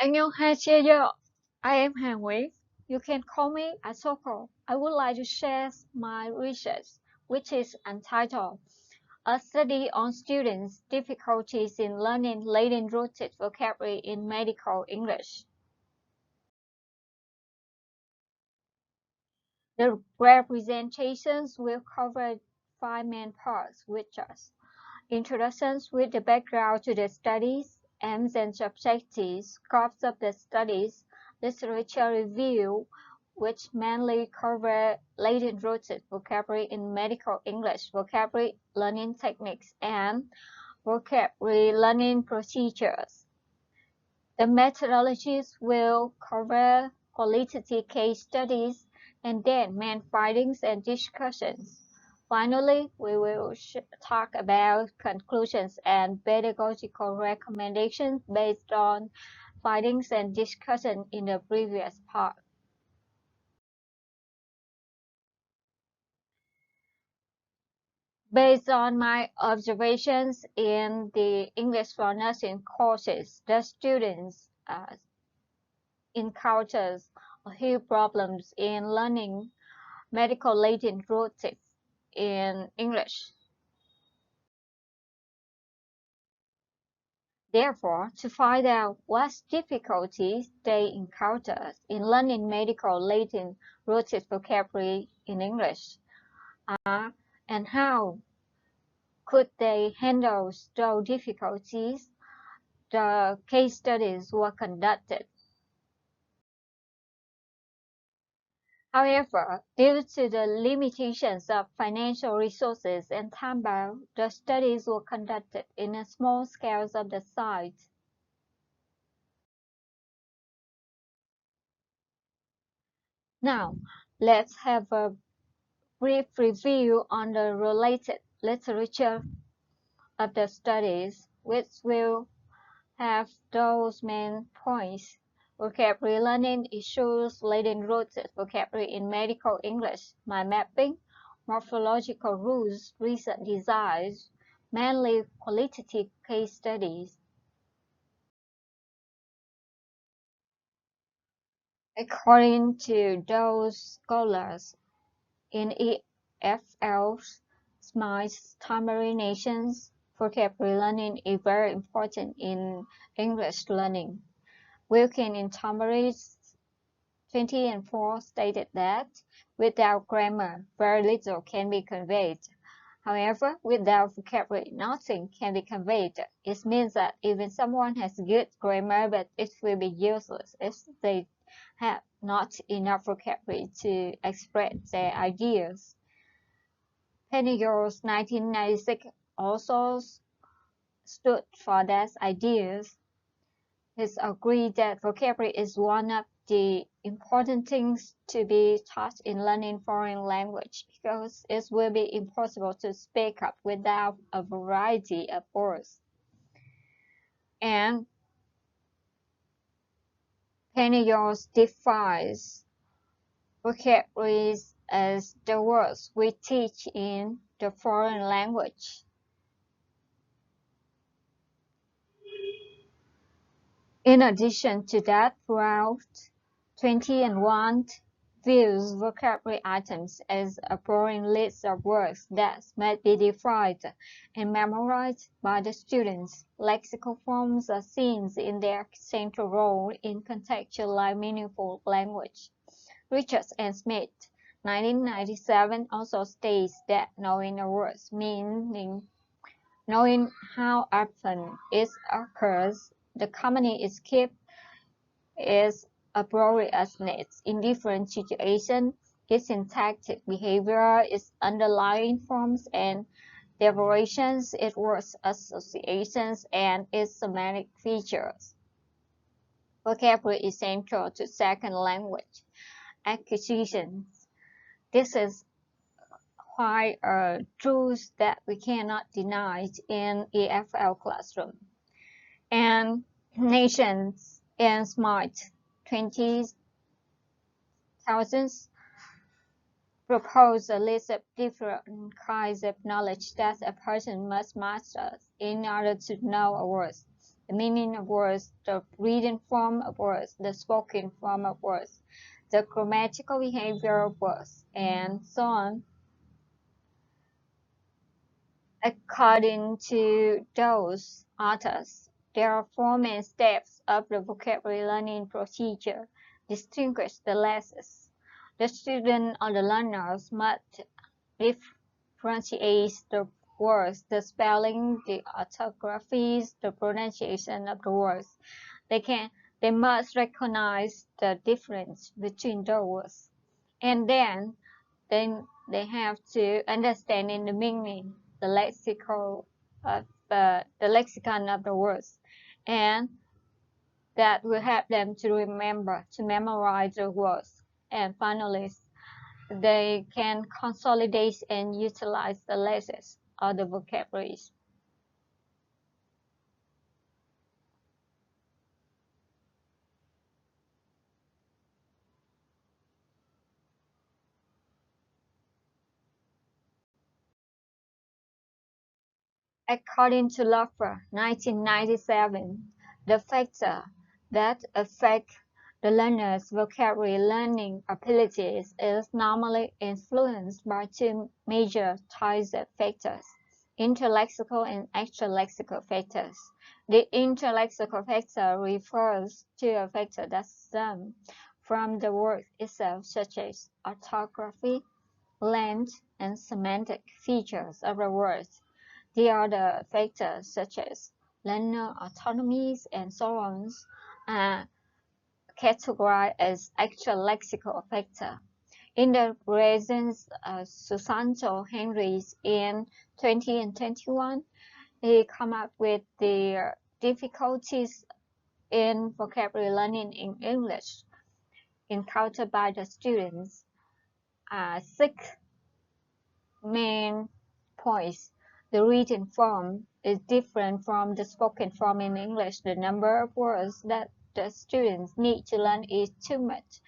안녕하세요. I am Nguyen. You can call me Asoko. I would like to share my research, which is entitled A Study on Students' Difficulties in Learning Latin-Rooted Vocabulary in Medical English. The representations will cover five main parts, which are introductions with the background to the studies, aims and objectives, scopes of the studies, literature review, which mainly cover latent-rooted vocabulary in medical English, vocabulary learning techniques, and vocabulary learning procedures. The methodologies will cover qualitative case studies and then main findings and discussions. Finally, we will talk about conclusions and pedagogical recommendations based on findings and discussion in the previous part. Based on my observations in the English for Nursing courses, the students encounters huge problems in learning medical latent rooted in English. Therefore, to find out what difficulties they encounter in learning medical latent rooted vocabulary in English and how could they handle those difficulties, the case studies were conducted. However, due to the limitations of financial resources and time bound, the studies were conducted in a small scale of the site. Now, let's have a brief review on the related literature of the studies, which will have those main points. Vocabulary learning issues latent-rooted vocabulary in medical English, mind mapping, morphological rules, recent designs, mainly qualitative case studies. According to those scholars, in EFL's SMILE's Tamari Nations, vocabulary learning is very important in English learning. Wilkin in Tamari's 2004 stated that without grammar, very little can be conveyed. However, without vocabulary, nothing can be conveyed. It means that even someone has good grammar, but it will be useless if they have not enough vocabulary to express their ideas. Pennygold's 1996 also stood for those ideas. He agreed that vocabulary is one of the important things to be taught in learning foreign language because it will be impossible to speak up without a variety of words. And Pennygold defines vocabularies as the words we teach in the foreign language. In addition to that, throughout 2001 views vocabulary items as a boring list of words that must be defined and memorized by the students. Lexical forms are seen in their central role in contextualized meaningful language. Richards and Smith, 1997, also states that knowing a word meaning knowing how often it occurs, the company is kept is appropriateness in different situations, its syntactic behavior, its underlying forms and derivations, its word associations, and its semantic features. Vocabulary is central to second language acquisition. This is why a truth that we cannot deny in EFL classroom. And nations and smart 20,000 propose a list of different kinds of knowledge that a person must master in order to know a word. the meaning of words, the written form of words, the spoken form of words, the grammatical behavior of words, and so on. According to those authors, there are four main steps of the vocabulary learning procedure. Distinguish the lessons. The student or the learners must differentiate the words, the spelling, the orthographies, the pronunciation of the words. They must recognize the difference between the words. And then they have to understand in the meaning, the lexicon of the words, and that will help them to remember, to memorize the words. And finally, they can consolidate and utilize the lessons or the vocabularies. According to Loeffler, 1997, the factor that affect the learner's vocabulary learning abilities is normally influenced by two major types of factors: interlexical and extralexical factors. The interlexical factor refers to a factor that stems from the word itself, such as orthography, length, and semantic features of the words. The other factors, such as learner autonomies and so on, are categorized as extra lexical factor. In the presence of Susanto Henrys in 20 and 21, he come up with the difficulties in vocabulary learning in English encountered by the students. Six main points. The written form is different from the spoken form in English. The number of words that the students need to learn is too much,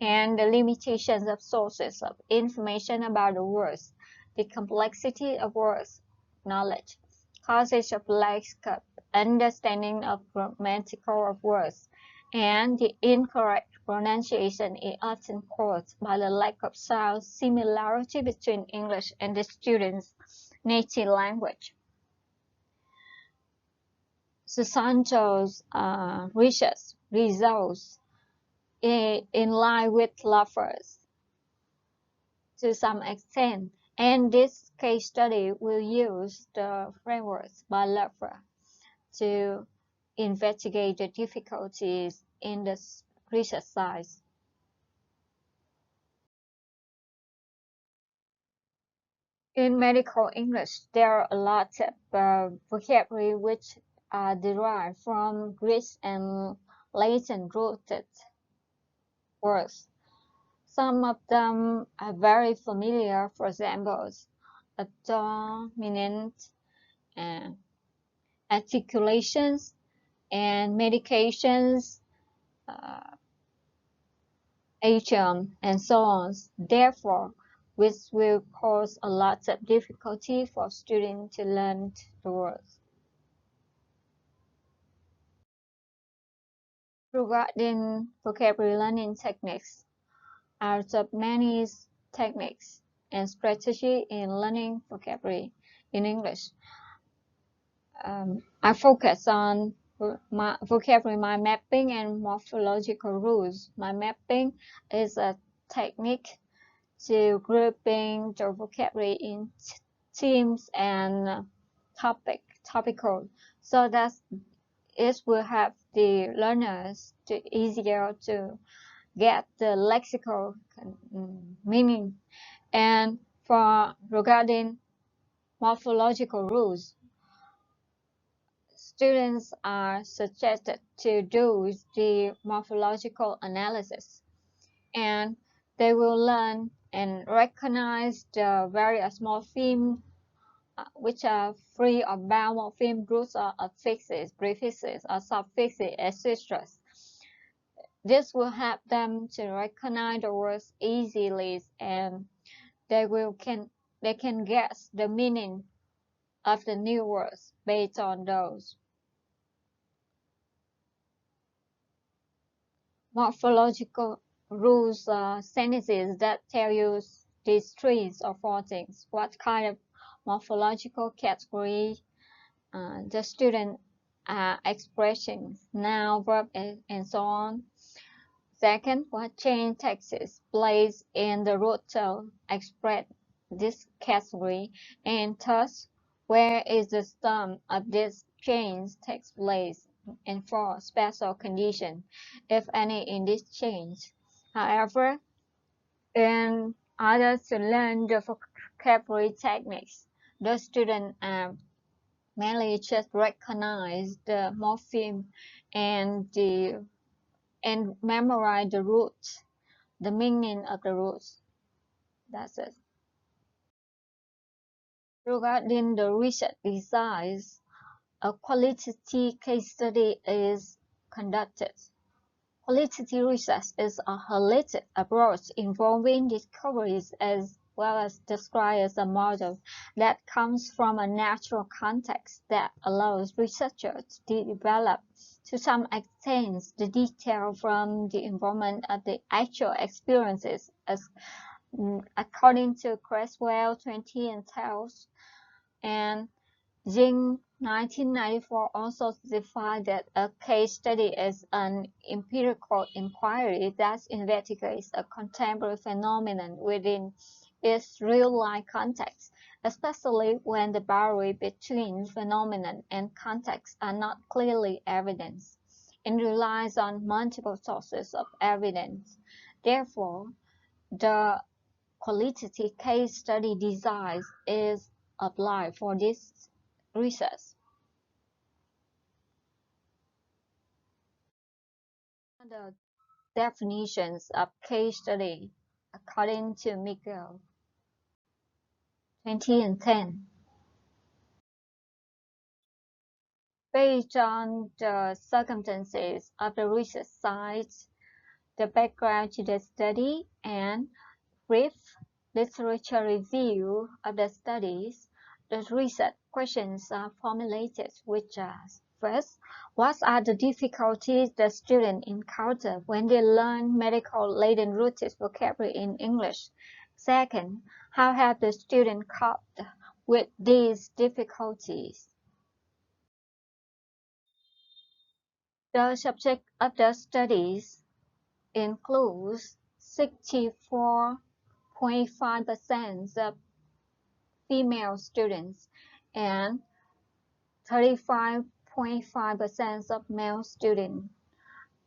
and the limitations of sources of information about the words, the complexity of words knowledge, causes of lack of understanding of grammatical of words, and the incorrect pronunciation is often caused by the lack of sound similarity between English and the student's native language. Susanto's research results in line with Loeffler's to some extent, and this case study will use the frameworks by Loeffler to investigate the difficulties in the research science. In medical English, there are a lot of vocabulary which are derived from Greek and Latin-rooted words. Some of them are very familiar, for example, dominant and articulations and medications, uh, agent, and so on. Therefore, which will cause a lot of difficulty for students to learn the words. Regarding vocabulary learning techniques, out of many techniques and strategy in learning vocabulary in English, I focus on my vocabulary mind mapping and morphological rules. Mind mapping is a technique to grouping the vocabulary in themes and topical, so that it will help the learners to easier to get the lexical meaning. And for regarding morphological rules, students are suggested to do the morphological analysis, and they will learn and recognize the various morphemes, which are free or bound morpheme, roots or affixes, prefixes or suffixes, etc. This will help them to recognize the words easily, and they can guess the meaning of the new words based on those. Morphological rules are sentences that tell you these three or four things. What kind of morphological category the student expressions, noun, verb, and so on. Second, what change takes place in the root to express this category. And third, where is the sum of this change takes place, and four, special condition, if any, in this change. However, in order to learn the vocabulary techniques, the student mainly just recognize the morpheme and memorize the roots, the meaning of the roots. That's it. Regarding the research designs, a qualitative case study is conducted. Qualitative research is a holistic approach involving discoveries as well as described as a model that comes from a natural context that allows researchers to develop to some extent the detail from the environment of the actual experiences as according to Creswell 20 and Tales and Jing 1994 also specified that a case study is an empirical inquiry that investigates a contemporary phenomenon within its real-life context, especially when the boundary between phenomenon and context are not clearly evident, and relies on multiple sources of evidence. Therefore, the qualitative case study design is applied for this research. The definitions of case study according to Miguel 20 and 10. Based on the circumstances of the research site, the background to the study, and brief literature review of the studies, the research questions are formulated, which are first, what are the difficulties the students encounter when they learn medical laden rooted vocabulary in English? Second, how have the students coped with these difficulties? The subject of the studies includes 64.5% of female students and 35.5% of male students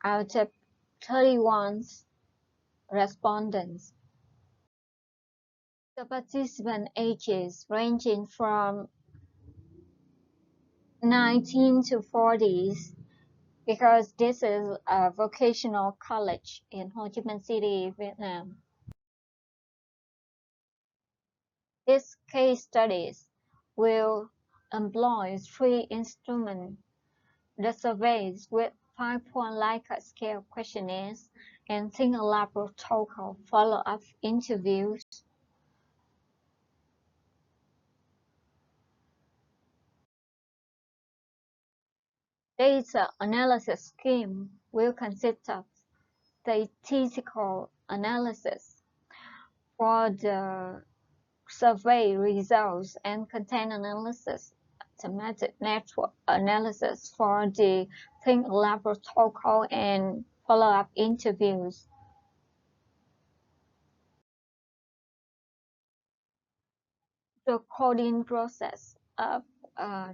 out of 31 respondents. The participant ages ranging from 19 to 40s because this is a vocational college in Ho Chi Minh City, Vietnam. These case studies will employ three instruments: the surveys with 5-point Likert scale questionnaires and single laboratory follow-up interviews. Data analysis scheme will consist of statistical analysis for the survey results and content analysis, semantic network analysis for the single laboratory and follow-up interviews. The coding process of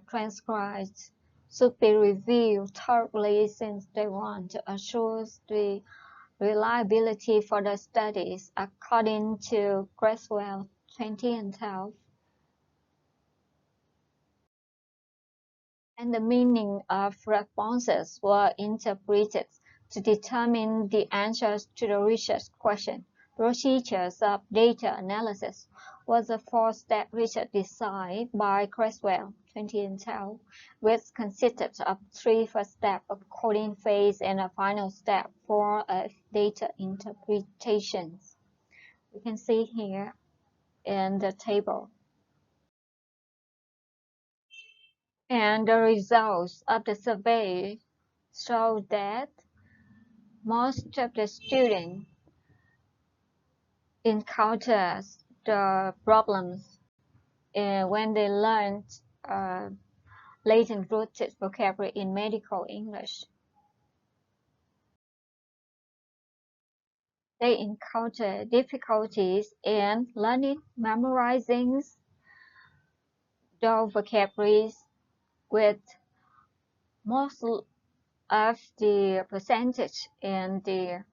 transcripts should be reviewed thoroughly since they want to assure the reliability for the studies according to Creswell 20 and 12. And the meaning of responses were interpreted to determine the answers to the research question. Procedures of data analysis was a four-step research design by Creswell 2012, which consisted of three first steps, a coding phase, and a final step for data interpretation. You can see here in the table. And the results of the survey show that most of the students encounter the problems when they learn uh, latent-rooted vocabulary in medical English. They encounter difficulties in learning, memorizing those vocabularies, with most of the percentage in the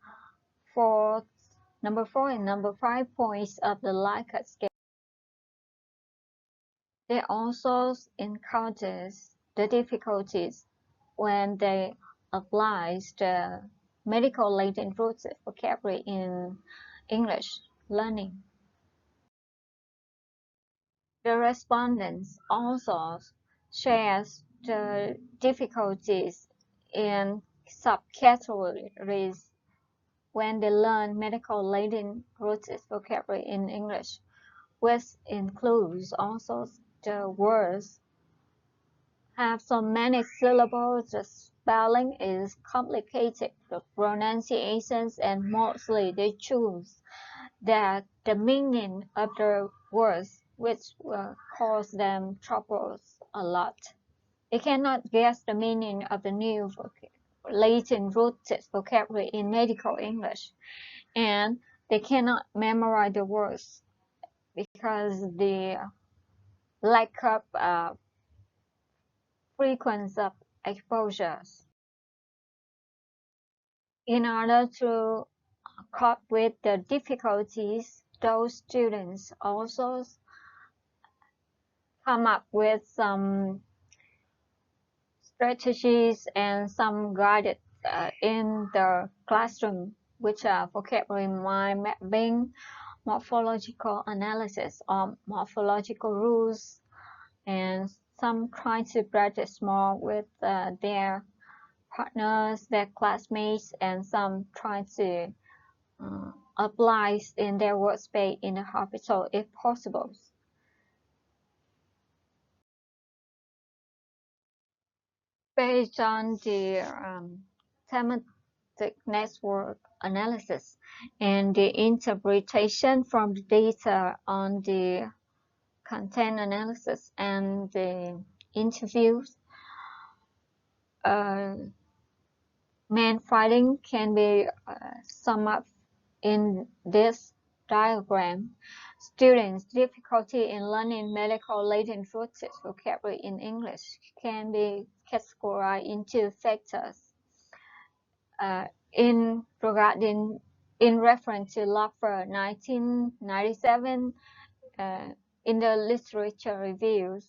fourth, number 4 and number 5 points of the Likert scale. They also encounter the difficulties when they apply the medical latent rooted vocabulary in English learning. The respondents also shares the difficulties in subcategories when they learn medical latent rooted vocabulary in English, which includes also the words have so many syllables, the spelling is complicated, the pronunciations, and mostly they choose that the meaning of the words, which will cause them troubles a lot. They cannot guess the meaning of the new latent rooted vocabulary in medical English, and they cannot memorize the words because the lack of frequency of exposures. In order to cope with the difficulties, those students also come up with some strategies and some guided in the classroom, which are vocabulary mind mapping, morphological analysis or morphological rules, and some try to practice more with their partners, their classmates, and some try to apply in their workspace in the hospital if possible. Based on the thematic network analysis and the interpretation from the data on the content analysis and the interviews, main finding can be summed up in this diagram. Students' difficulty in learning medical latent rooted vocabulary in English can be categorized into factors. In reference to Laffer 1997 in the literature reviews,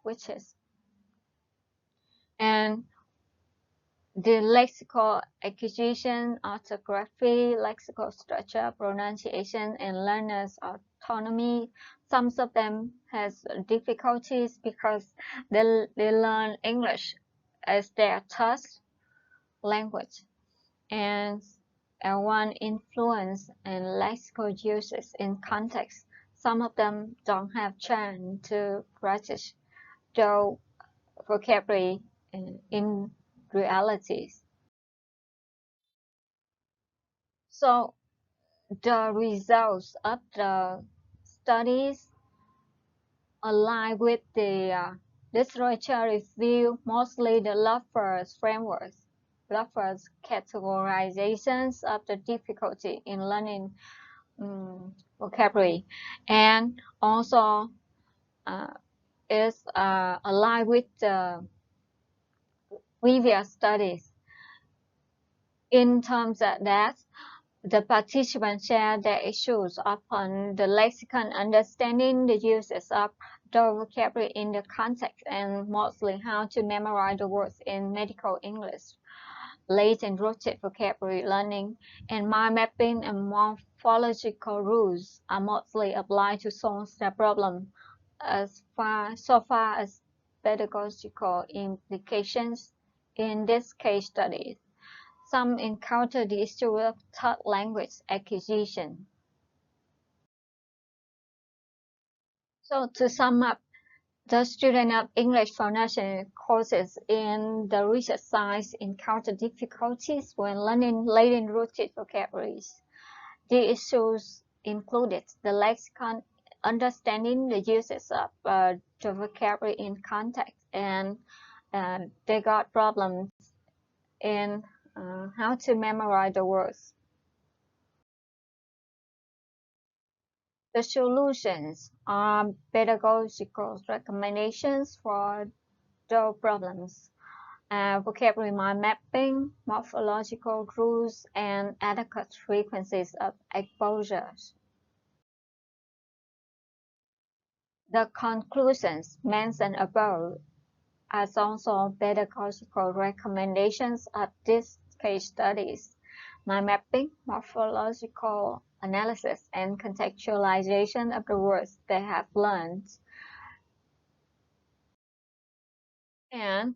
which is and the lexical acquisition, orthography, lexical structure, pronunciation, and learners' autonomy. Some of them has difficulties because they learn English as their first language, and one influence and lexical uses in context. Some of them don't have chance to practice the vocabulary in realities. So the results of the studies align with the literature review, mostly the Laffer's frameworks, Laffer's categorizations of the difficulty in learning vocabulary, and also is aligned with the previous studies in terms of that the participants share their issues upon the lexicon, understanding the uses of the vocabulary in the context, and mostly how to memorize the words in medical English. Latent rooted vocabulary learning and mind mapping and morphological rules are mostly applied to solve the problem so far as pedagogical implications in this case study. Some encounter the issue of third language acquisition. So to sum up, The students of English foundation courses in the research science encounter difficulties when learning Latin-rooted vocabularies. The issues included the lexicon, understanding the uses of the vocabulary in context, and they got problems in how to memorize the words. The solutions are pedagogical recommendations for the problems, vocabulary mind mapping, morphological rules, and adequate frequencies of exposures. The conclusions mentioned above are also pedagogical recommendations of these case studies: mind mapping, morphological analysis, and contextualization of the words they have learned. And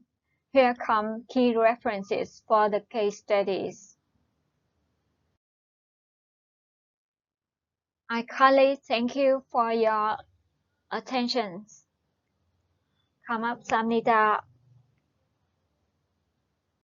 here come key references for the case studies. I kindly thank you for your attention. Come up, Samnita.